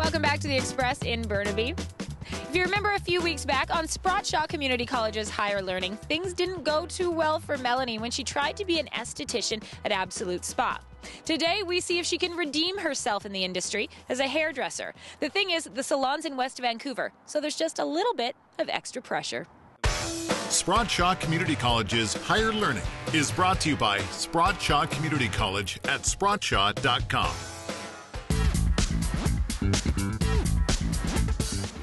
Welcome back to the Express in Burnaby. If you remember a few weeks back on Sprott Community College's Higher Learning, things didn't go too well for Melanie when she tried to be an esthetician at Absolute Spa. Today, we see if she can redeem herself in the industry as a hairdresser. The thing is, the salon's in West Vancouver, so there's just a little bit of extra pressure. Sprott Community College's Higher Learning is brought to you by Sprott Community College at sprottshaw.com.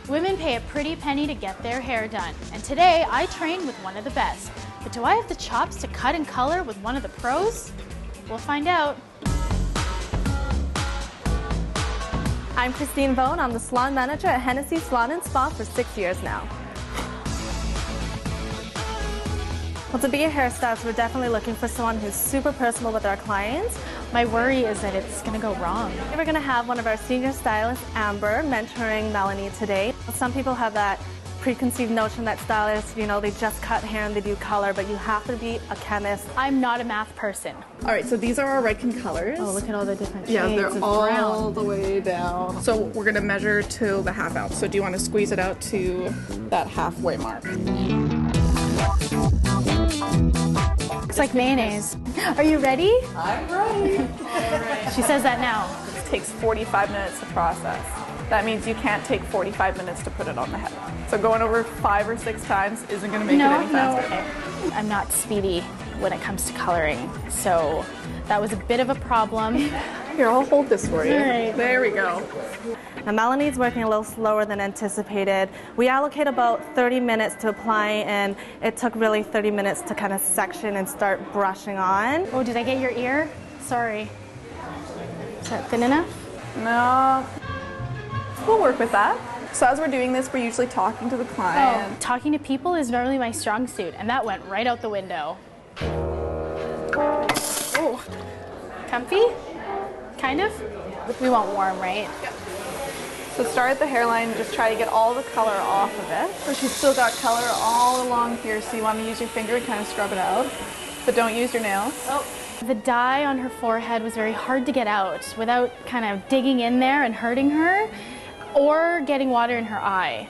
Women pay a pretty penny to get their hair done, and today I trained with one of the best. But do I have the chops to cut and color with one of the pros? We'll find out. I'm Christine Bone. I'm the salon manager at Hennessey Salon and Spa for 6 years now. Well, to be a hairstylist, we're definitely looking for someone who's super personal with our clients. My worry is that it's going to go wrong. We're going to have one of our senior stylists, Amber, mentoring Melanie today. Some people have that preconceived notion that stylists, you know, they just cut hair and they do color, but you have to be a chemist. I'm not a math person. All right, so these are our Redken colors. Oh, look at all the different shades. Yeah, they're of all brown. the way down. So we're gonna measure to the half ounce. So do you want to squeeze it out to that halfway mark? Looks like mayonnaise. Are you ready? I'm ready. She says that now. It takes 45 minutes to process. That means you can't take 45 minutes to put it on the head. So going over 5 or 6 times isn't going to make it any faster. Okay. I'm not speedy when it comes to coloring, so that was a bit of a problem. Here, I'll hold this for you. All right. There we go. Now, Melanie's working a little slower than anticipated. We allocate about 30 minutes to apply, and it took really 30 minutes to kind of section and start brushing on. Oh, did I get your ear? Sorry. Is that thin enough? No. We'll work with that. So as we're doing this, we're usually talking to the client. Oh, talking to people is normally my strong suit, and that went right out the window. Oh, comfy? Kind of? We want warm, right? Yep. So start at the hairline and just try to get all the color off of it. So she's still got color all along here, so you want to use your finger and kind of scrub it out, but don't use your nails. Oh. The dye on her forehead was very hard to get out without kind of digging in there and hurting her, or getting water in her eye.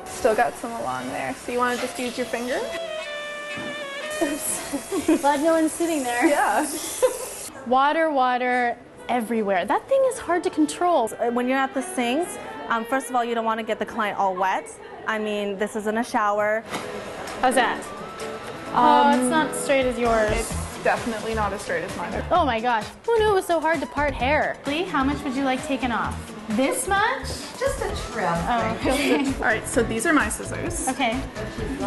Still got some along there, so you want to just use your finger? Glad no one's sitting there. Yeah. Water everywhere. That thing is hard to control. When you're at the sink, first of all, you don't want to get the client all wet. I mean, this isn't a shower. How's that? Oh, it's not straight as yours. It's definitely not as straight as mine. Oh my gosh, who knew it was so hard to part hair? Lee, how much would you like taken off? This much? Just a trim. Oh, okay. All right, so these are my scissors. Okay.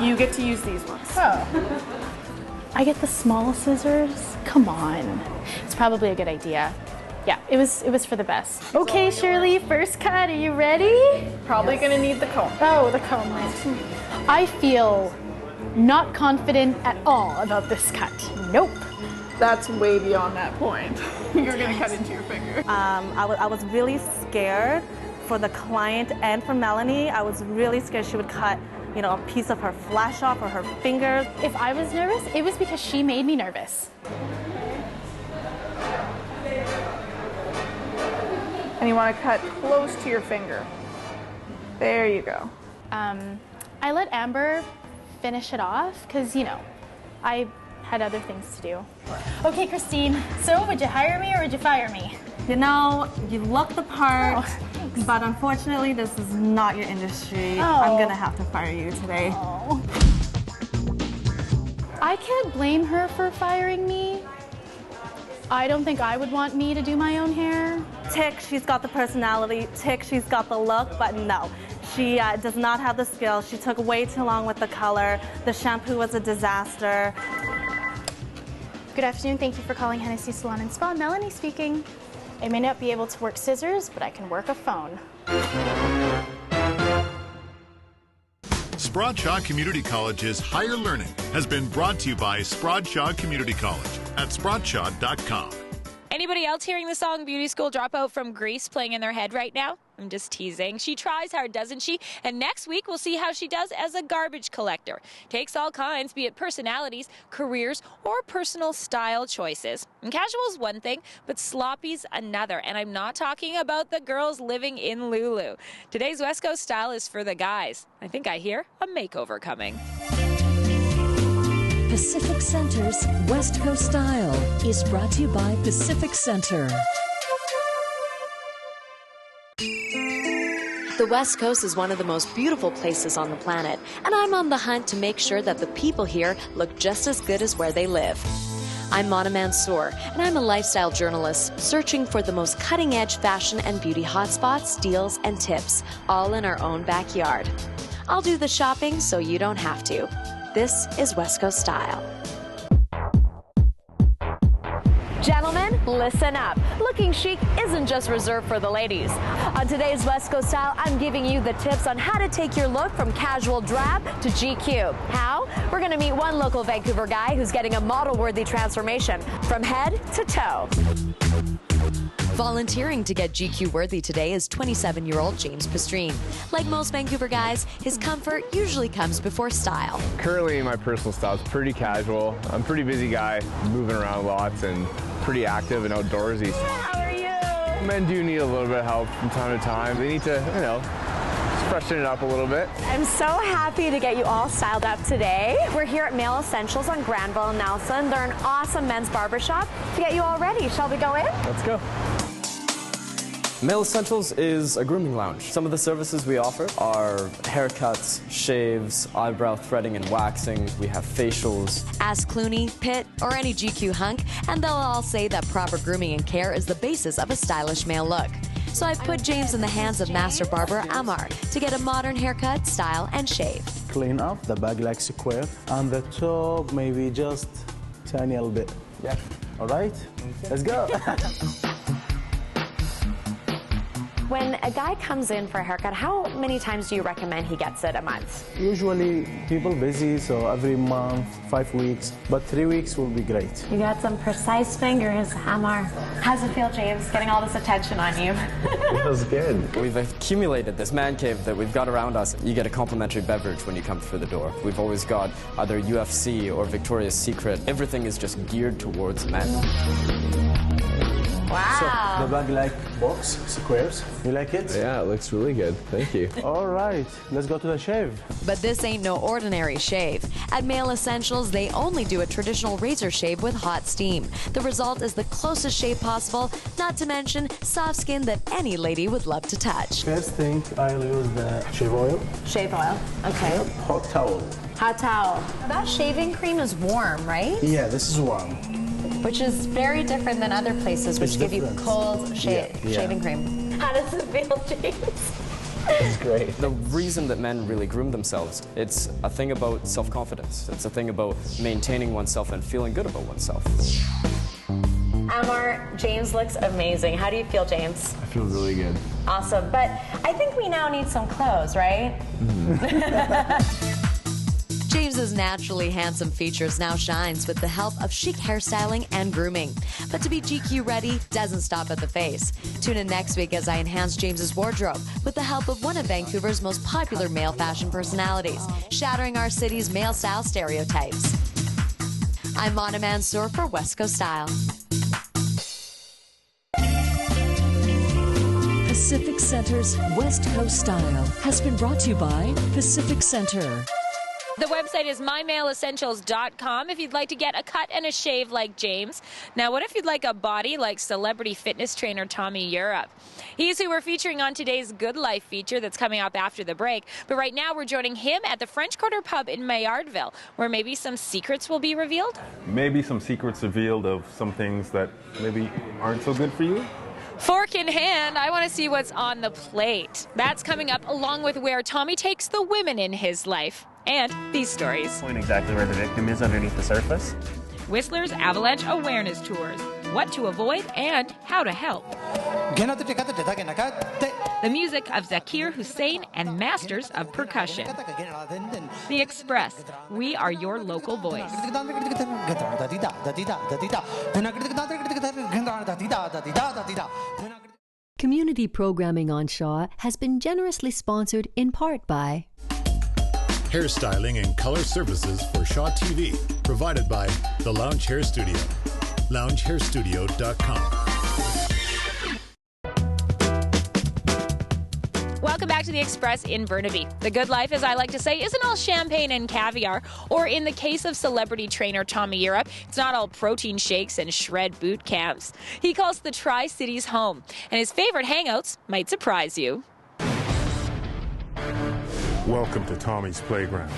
You get to use these ones. Oh. I get the small scissors? Come on. It's probably a good idea. Yeah, it was for the best. Okay, Shirley, first cut. Are you ready? Probably gonna need the comb. Oh, the comb, right. I feel not confident at all about this cut. Nope. That's way beyond that point. You're gonna cut into your finger. I was really scared for the client and for Melanie. I was really scared she would cut, you know, a piece of her flesh off or her fingers. If I was nervous, it was because she made me nervous. And you want to cut close to your finger. There you go. I let Amber finish it off because, you know, I had other things to do. Okay, Christine, so would you hire me or would you fire me? You know, you look the part, thanks. but unfortunately this is not your industry. Oh. I'm gonna have to fire you today. Oh. I can't blame her for firing me. I don't think I would want me to do my own hair. Tick, she's got the personality. Tick, she's got the look, but no. She does not have the skill. She took way too long with the color. The shampoo was a disaster. Good afternoon, thank you for calling Hennessey Salon and Spa. Melanie speaking. I may not be able to work scissors, but I can work a phone. Sprott Community College's Higher Learning has been brought to you by Sprott Community College at sprottshaw.com. Anybody else hearing the song Beauty School Dropout from Greece playing in their head right now? I'm just teasing. She tries hard, doesn't she? And next week, we'll see how she does as a garbage collector. Takes all kinds, be it personalities, careers, or personal style choices. And casual's one thing, but sloppy's another. And I'm not talking about the girls living in Lulu. Today's West Coast Style is for the guys. I think I hear a makeover coming. Pacific Center's West Coast Style is brought to you by Pacific Center. The West Coast is one of the most beautiful places on the planet, and I'm on the hunt to make sure that the people here look just as good as where they live. I'm Mansour, and I'm a lifestyle journalist searching for the most cutting-edge fashion and beauty hotspots, deals, and tips, all in our own backyard. I'll do the shopping so you don't have to. This is West Coast Style. Gentlemen, listen up. Looking chic isn't just reserved for the ladies. On today's West Coast Style, I'm giving you the tips on how to take your look from casual drab to GQ. How? We're going to meet one local Vancouver guy who's getting a model-worthy transformation from head to toe. Volunteering to get GQ worthy today is 27-year-old James Pastrine. Like most Vancouver guys, his comfort usually comes before style. Currently, my personal style is pretty casual. I'm a pretty busy guy, moving around lots and pretty active and outdoorsy. How are you? Men do need a little bit of help from time to time. They need to, just freshen it up a little bit. I'm so happy to get you all styled up today. We're here at Male Essentials on Granville and Nelson. They're an awesome men's barbershop to get you all ready. Shall we go in? Let's go. Male Essentials is a grooming lounge. Some of the services we offer are haircuts, shaves, eyebrow threading and waxing. We have facials. Ask Clooney, Pitt, or any GQ hunk, and they'll all say that proper grooming and care is the basis of a stylish male look. So I've put James in the hands of master barber Amar to get a modern haircut, style, and shave. Clean up the back like square, and the top maybe just tiny little bit. Yeah. All right, let's go. When a guy comes in for a haircut, how many times do you recommend he gets it a month? Usually people busy, so every month, 5 weeks, but 3 weeks will be great. You got some precise fingers, Amar. How's it feel, James, getting all this attention on you? It feels good. We've accumulated this man cave that we've got around us. You get a complimentary beverage when you come through the door. We've always got either UFC or Victoria's Secret. Everything is just geared towards men. Wow. So the bag like box, squares. You like it? Yeah, it looks really good. Thank you. All right, let's go to the shave. But this ain't no ordinary shave. At Male Essentials, they only do a traditional razor shave with hot steam. The result is the closest shave possible, not to mention soft skin that any lady would love to touch. First thing, I'll use the shave oil. Shave oil, okay. Yep. Hot towel. Hot towel. That shaving cream is warm, right? Yeah, this is warm. Which is very different than other places which give you cold shaving cream. How does it feel, James? It's great. The reason that men really groom themselves, it's a thing about self-confidence. It's a thing about maintaining oneself and feeling good about oneself. Amar, James looks amazing. How do you feel, James? I feel really good. Awesome, but I think we now need some clothes, right? Mm-hmm. James's naturally handsome features now shines with the help of chic hairstyling and grooming. But to be GQ ready doesn't stop at the face. Tune in next week as I enhance James's wardrobe with the help of one of Vancouver's most popular male fashion personalities, shattering our city's male style stereotypes. I'm Mansour for West Coast Style. Pacific Center's West Coast Style has been brought to you by Pacific Center. The website is mymaleessentials.com if you'd like to get a cut and a shave like James. Now, what if you'd like a body like celebrity fitness trainer Tommy Europe? He's who we're featuring on today's Good Life feature that's coming up after the break. But right now, we're joining him at the French Quarter Pub in Maillardville, where maybe some secrets will be revealed. Maybe some secrets revealed of some things that maybe aren't so good for you. Fork in hand, I want to see what's on the plate. That's coming up along with where Tommy takes the women in his life. And these stories. Point exactly where the victim is underneath the surface. Whistler's Avalanche Awareness Tours. what to avoid and how to help. The music of Zakir Hussain and masters of percussion. The Express, we are your local voice. Community programming on Shaw has been generously sponsored in part by Hairstyling and color services for Shaw TV, provided by the Lounge Hair Studio. LoungeHairStudio.com. Welcome back to The Express in Burnaby. The good life, as I like to say, isn't all champagne and caviar, or in the case of celebrity trainer Tommy Europe, it's not all protein shakes and shred boot camps. He calls the Tri-Cities home, and his favorite hangouts might surprise you. Welcome to Tommy's Playground.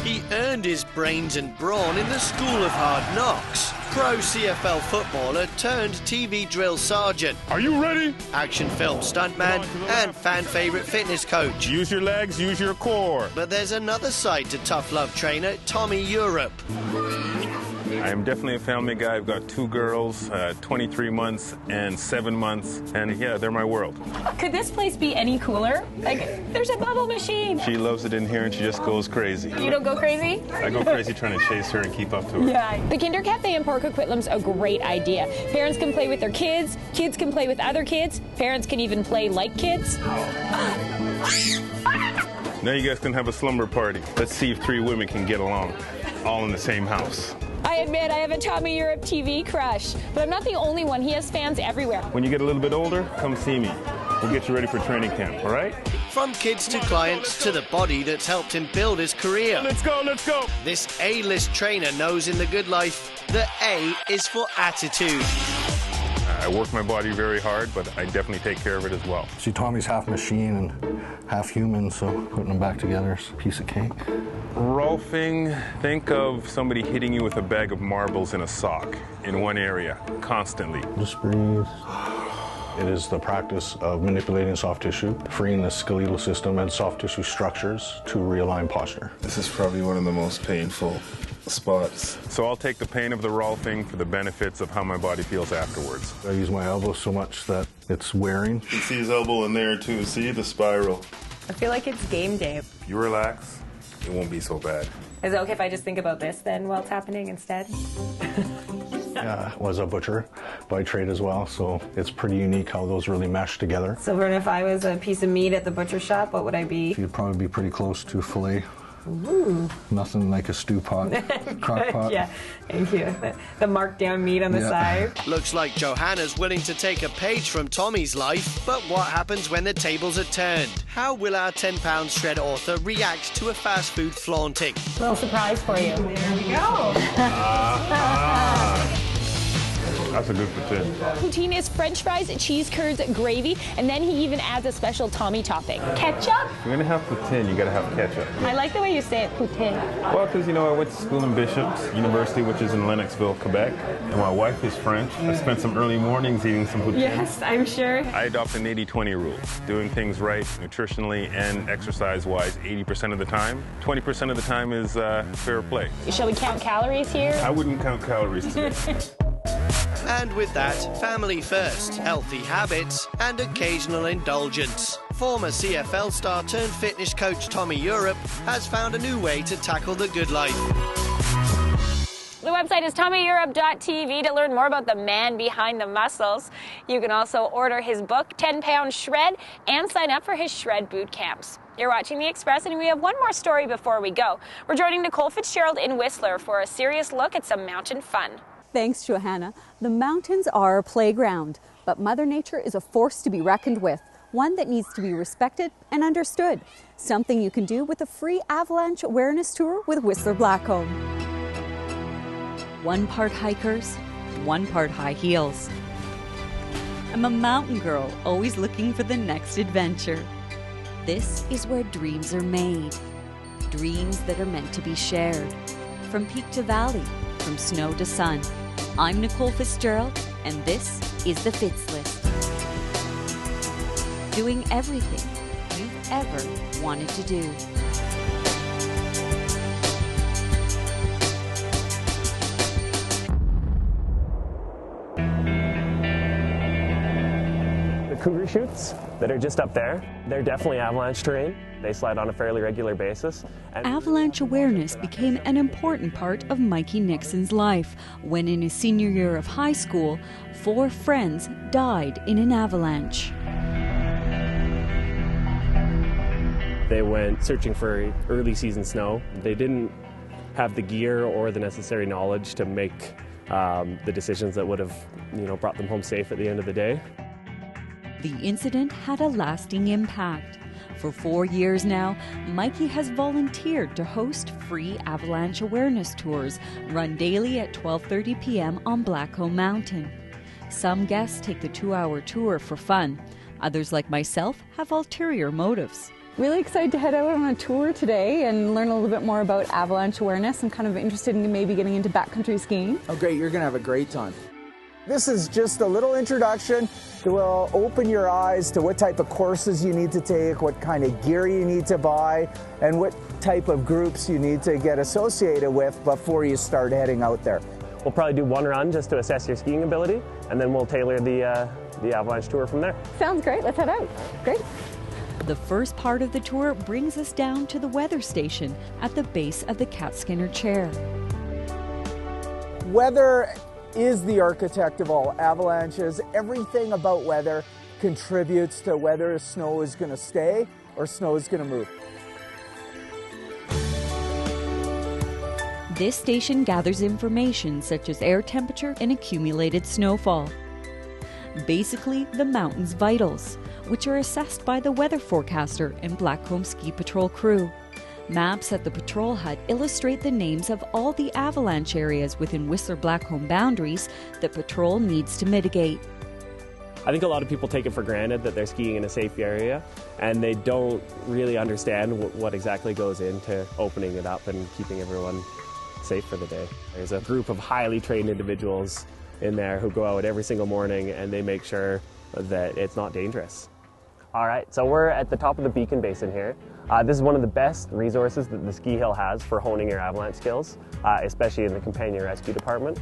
He earned his brains and brawn in the School of Hard Knocks. Pro CFL footballer turned TV drill sergeant. Are you ready? Action film stuntman and fan favorite fitness coach. Use your legs, use your core. But there's another side to tough love trainer Tommy Europe. I am definitely a family guy. I've got 2 girls, 23 months and 7 months, and yeah, they're my world. Could this place be any cooler? Like, there's a bubble machine. She loves it in here and she just goes crazy. You don't go crazy? I go crazy trying to chase her and keep up to her. Yeah. The Kinder Cafe in Port Coquitlam's a great idea. Parents can play with their kids, kids can play with other kids, parents can even play like kids. Now you guys can have a slumber party. Let's see if 3 women can get along, all in the same house. I admit I have a Tommy Europe TV crush, but I'm not the only one. He has fans everywhere. When you get a little bit older, come see me. We'll get you ready for training camp, all right? From kids to clients to the body that's helped him build his career. Let's go, let's go! This A-list trainer knows in the good life that A is for attitude. I work my body very hard, but I definitely take care of it as well. See, Tommy's half machine and half human, so putting them back together is a piece of cake. Rolfing, think of somebody hitting you with a bag of marbles in a sock in one area, constantly. Just breathe. It is the practice of manipulating soft tissue, freeing the skeletal system and soft tissue structures to realign posture. This is probably one of the most painful spots. So I'll take the pain of the Rolfing for the benefits of how my body feels afterwards. I use my elbow so much that it's wearing. You can see his elbow in there too. See the spiral. I feel like it's game day. If you relax, it won't be so bad. Is it okay if I just think about this then while it's happening instead? Was a butcher by trade as well, so it's pretty unique how those really mesh together. So, Vern, if I was a piece of meat at the butcher shop, what would I be? You'd probably be pretty close to filet. Ooh. Nothing like a stew pot, crock pot. Yeah, thank you. The marked down meat on the side. Looks like Johanna's willing to take a page from Tommy's life, but what happens when the tables are turned? How will our 10-pound shred author react to a fast food flaunting? A little surprise for you. There we go. That's a good poutine. Poutine is French fries, cheese curds, gravy, and then he even adds a special Tommy topping. Ketchup? If you're gonna have poutine, you gotta have ketchup. I like the way you say it, poutine. Well, because I went to school in Bishop's University, which is in Lennoxville, Quebec. And my wife is French. I spent some early mornings eating some poutine. Yes, I'm sure. I adopt an 80-20 rule. Doing things right, nutritionally and exercise-wise, 80% of the time. 20% of the time is fair play. Shall we count calories here? I wouldn't count calories today. And with that, family first, healthy habits, and occasional indulgence. Former CFL star turned fitness coach Tommy Europe has found a new way to tackle the good life. The website is TommyEurope.tv to learn more about the man behind the muscles. You can also order his book, 10-Pound Shred, and sign up for his Shred boot camps. You're watching The Express, and we have one more story before we go. We're joining Nicole Fitzgerald in Whistler for a serious look at some mountain fun. Thanks, Johanna. The mountains are a playground, but Mother Nature is a force to be reckoned with, one that needs to be respected and understood. Something you can do with a free Avalanche awareness tour with Whistler Blackcomb. 1 part hikers, 1 part high heels. I'm a mountain girl, always looking for the next adventure. This is where dreams are made. Dreams that are meant to be shared. From peak to valley, from snow to sun. I'm Nicole Fitzgerald, and this is the Fitz List. Doing everything you've ever wanted to do. cougar chutes that are just up there. They're definitely avalanche terrain. They slide on a fairly regular basis. And avalanche awareness became an important part of Mikey Nixon's life when in his senior year of high school, 4 friends died in an avalanche. They went searching for early season snow. They didn't have the gear or the necessary knowledge to make the decisions that would have, brought them home safe at the end of the day. The incident had a lasting impact. For 4 years now, Mikey has volunteered to host free avalanche awareness tours run daily at 12:30 p.m. on Blackcomb Mountain. Some guests take the 2-hour tour for fun. Others, like myself, have ulterior motives. Really excited to head out on a tour today and learn a little bit more about avalanche awareness. I'm kind of interested in maybe getting into backcountry skiing. Oh great, you're going to have a great time. This is just a little introduction that will open your eyes to what type of courses you need to take, what kind of gear you need to buy, and what type of groups you need to get associated with before you start heading out there. We'll probably do one run just to assess your skiing ability, and then we'll tailor the avalanche tour from there. Sounds great, let's head out. Great. The first part of the tour brings us down to the weather station at the base of the Cat Skinner chair. Weather is the architect of all avalanches. Everything about weather contributes to whether snow is going to stay or snow is going to move. This station gathers information such as air temperature and accumulated snowfall. Basically, the mountain's vitals, which are assessed by the weather forecaster and Blackcomb Ski Patrol crew. Maps at the patrol hut illustrate the names of all the avalanche areas within Whistler-Blackcomb boundaries that patrol needs to mitigate. I think a lot of people take it for granted that they're skiing in a safe area, and they don't really understand what exactly goes into opening it up and keeping everyone safe for the day. There's a group of highly trained individuals in there who go out every single morning and they make sure that it's not dangerous. All right, so we're at the top of the Beacon Basin here. This is one of the best resources that the ski hill has for honing your avalanche skills, especially in the companion rescue department.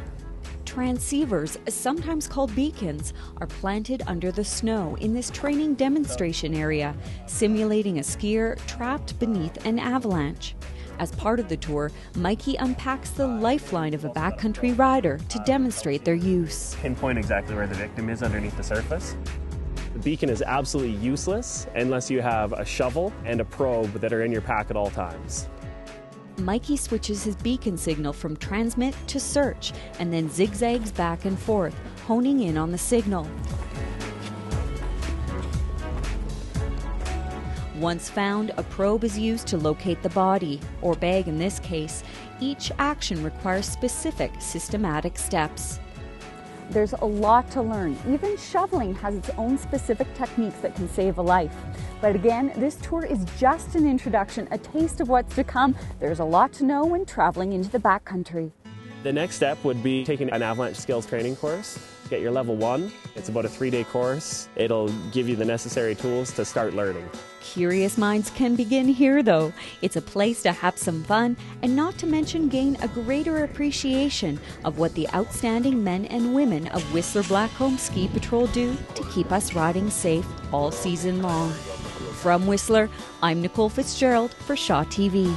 Transceivers, sometimes called beacons, are planted under the snow in this training demonstration area, simulating a skier trapped beneath an avalanche. As part of the tour, Mikey unpacks the lifeline of a backcountry rider to demonstrate their use. Pinpoint exactly where the victim is underneath the surface. The beacon is absolutely useless unless you have a shovel and a probe that are in your pack at all times. Mikey switches his beacon signal from transmit to search and then zigzags back and forth, honing in on the signal. Once found, a probe is used to locate the body, or bag in this case. Each action requires specific, systematic steps. There's a lot to learn. Even shoveling has its own specific techniques that can save a life. But again, this tour is just an introduction, a taste of what's to come. There's a lot to know when traveling into the backcountry. The next step would be taking an avalanche skills training course. Get your level 1. It's about a 3-day course. It'll give you the necessary tools to start learning. Curious minds can begin here, though. It's a place to have some fun and not to mention gain a greater appreciation of what the outstanding men and women of Whistler-Blackcomb Ski Patrol do to keep us riding safe all season long. From Whistler, I'm Nicole Fitzgerald for Shaw TV.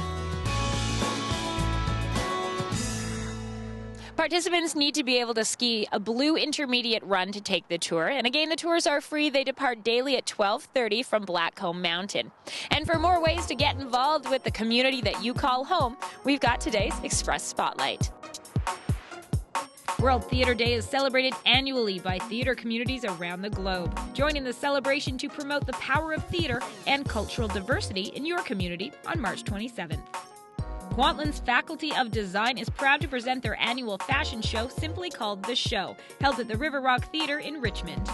Participants need to be able to ski a blue intermediate run to take the tour. And again, the tours are free. They depart daily at 12:30 from Blackcomb Mountain. And for more ways to get involved with the community that you call home, we've got today's Express Spotlight. World Theatre Day is celebrated annually by theatre communities around the globe. Join in the celebration to promote the power of theatre and cultural diversity in your community on March 27th. Kwantlen's Faculty of Design is proud to present their annual fashion show simply called The Show, held at the River Rock Theatre in Richmond.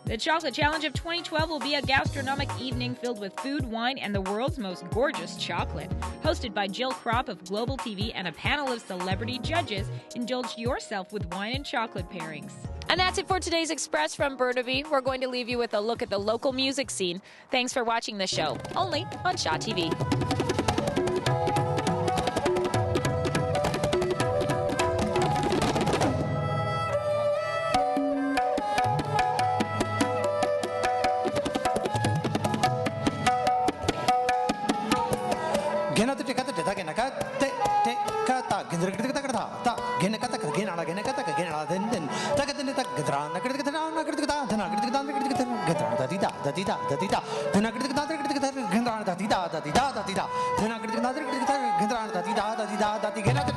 The Chocolate Challenge of 2012 will be a gastronomic evening filled with food, wine, and the world's most gorgeous chocolate. Hosted by Jill Kropp of Global TV and a panel of celebrity judges, indulge yourself with wine and chocolate pairings. And that's it for today's Express from Burnaby. We're going to leave you with a look at the local music scene. Thanks for watching the show, only on Shaw TV.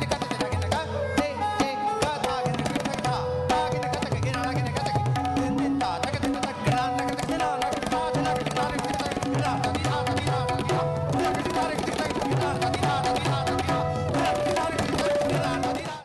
da